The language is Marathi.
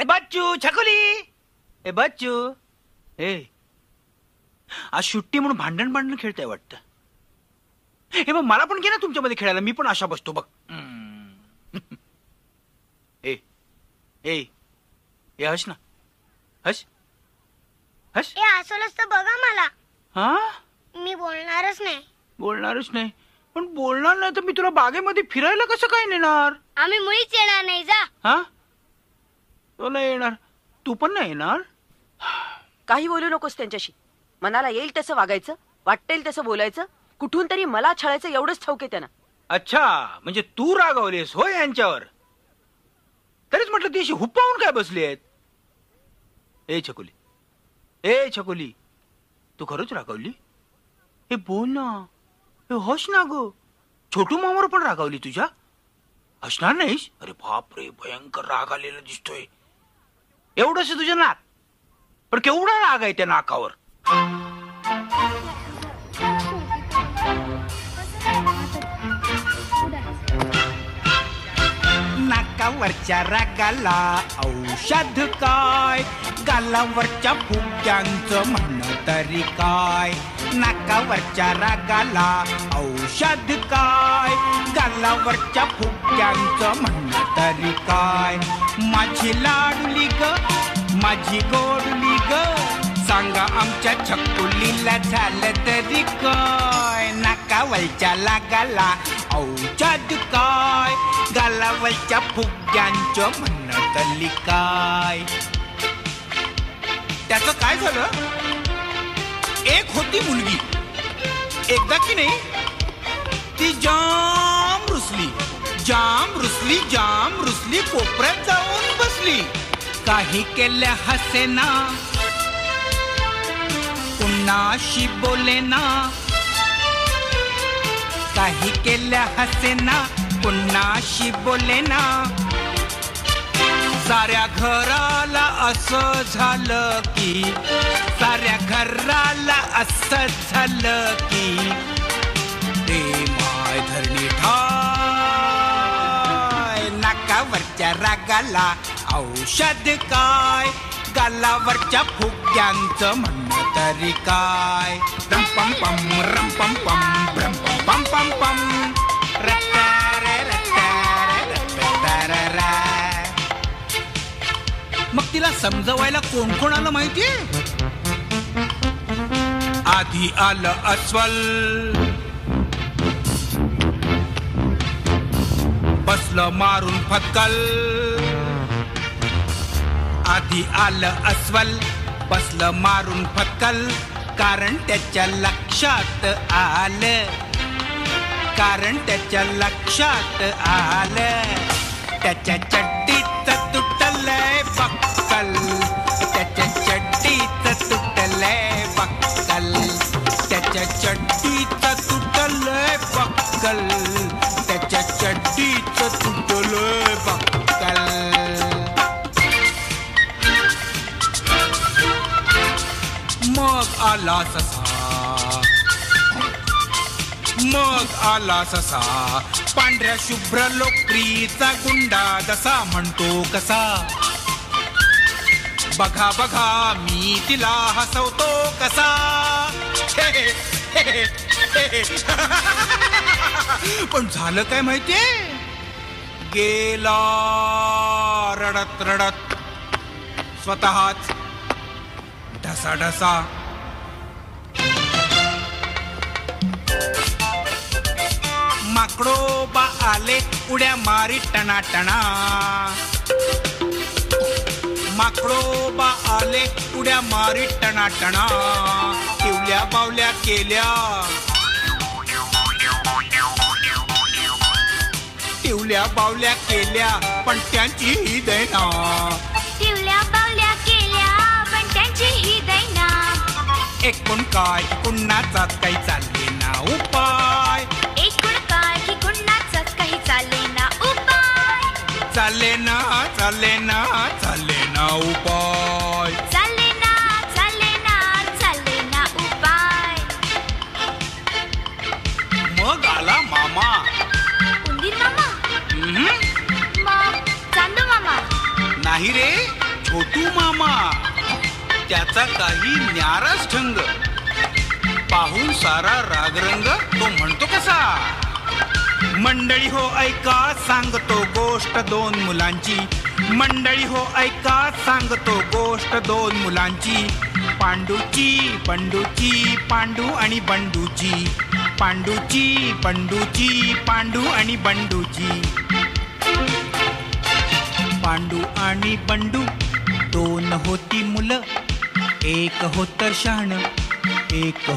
बच्चू छकुली ए बच्चू ए आज सुट्टी म्हणून भांडण खेळताय वाटतं. हे मग मला पण घे ना तुमच्यामध्ये खेळायला. मी पण अशा बसतो बघ. ए ए ए हस ना हस हस. ए हसवलंस तर बघा मला. हा मी बोलणारच नाही. पण बोलणार नाही तर मी तुला बागेमध्ये फिरायला कसं काय नेणार. आम्ही मुळीच येणार नाही. जा. हा तो नाही येणार. तू पण नाही येणार. काही बोलू नकोस त्यांच्याशी. मनाला येईल तसं वागायचं, वाटेल तसं बोलायचं. कुठून तरी मला छळायचं एवढंच ठाऊक त्यांना. अच्छा म्हणजे तू रागावलीस होय यांच्यावर. तरीच म्हटलं ती अशी हुप्पावून काय बसली आहेत. ए छकुली तू खरंच रागावली. हे बोल ना. हे हस ना ग. छोटू मामावर पण रागावली तुझ्या. हसणार नाहीस. अरे बाप रे भयंकर राग आलेला दिसतोय. एवढंच तुझ्या नाक. पण केवढा राग आहे त्या नाकावर. नाकावरच्या रागाला औषध काय. गालावरच्या फुग्यांचं म्हणणं तरी काय. नाकावरच्या रागाला औषध काय. गालावरच्या फुग्यांचं म्हणणं तरी काय. माझी लाडली ग माझी गोडली ग. सांगा आमच्या छकुलीला झालं तरी काय. नाकावरच्या लागाला औषध काय. गालावरच्या फुग्यांचं म्हणणं तरी काय. त्याचं काय झालं. एक होती मुलगी. एकदा की नाही ती जाम रुसली कोपऱ्यात जाऊन बसली. काही केल्या हसेना कुणाशी बोलेना. काही केल्या हसेना कुणाशी बोलेना. साऱ्या घराला असं झालं की ते माय धरणी ठाय. नाकावरच्या रागाला औषध काय. गालावरच्या फुग्यांचं म्हणणं तरी काय. रंपम पम रंपम पम रंपम पम पम पम. मग तिला समजवायला कोण कोण आलं माहितीये. आधी आलं अस्वल. बसलं मारून फक्कल. आधी आलं अस्वल बसलं मारून फक्कल. कारण त्याच्या लक्षात आलं. त्याच्या चड्डीचं तुटलंय बक्कल. त्याच्या चड्डीचं तुटलंय बक्कल. त्याच्या चड्डीचं तुटलंय बक्कल. त्याच्या चड्डीचं तुटलंय बक्कल. मग आला ससा. पांढऱ्या शुभ्र लोकरीचा गुंडा जसा म्हणतो कसा. बघा बघा मी तिला हसवतो कसा. पण झालं काय माहितीये. गेला रडत रडत स्वतःच ढसा. माकडोबा आले उड्या मारी टनाटना. माकडोबा आले उड्या मारी टनाटना. टिवल्या बावल्या केल्या. टिवल्या बावल्या केल्या पण त्यांची ही दैना. टिवल्या बावल्या केल्या पण त्यांची ही दैना. एकूण काय कुणाचा काही चालले ना उपाय. एकूण काय की कुणाचाच काही चालले ना उपाय. चालले ना उपाय. चालले ना उपाय. मग आला मामा. उंदीर मामा. मग चांदू मामा. नाही रे छोटू मामा त्याचा काही न्याराच ढंग पाहून सारा रागरंग तो म्हणतो कसा. मंडळी हो ऐका सांगतो गोष्ट दोन मुलांची. मंडळी हो ऐका सांगतो गोष्ट दोन मुलांची. पांडूची बंडूची पांडू आणि बंडूची. पांडूची बंडूची पांडू आणि बंडूची. पांडू आणि बंडू दोन होती मुलं. एक होतं शहाणं एक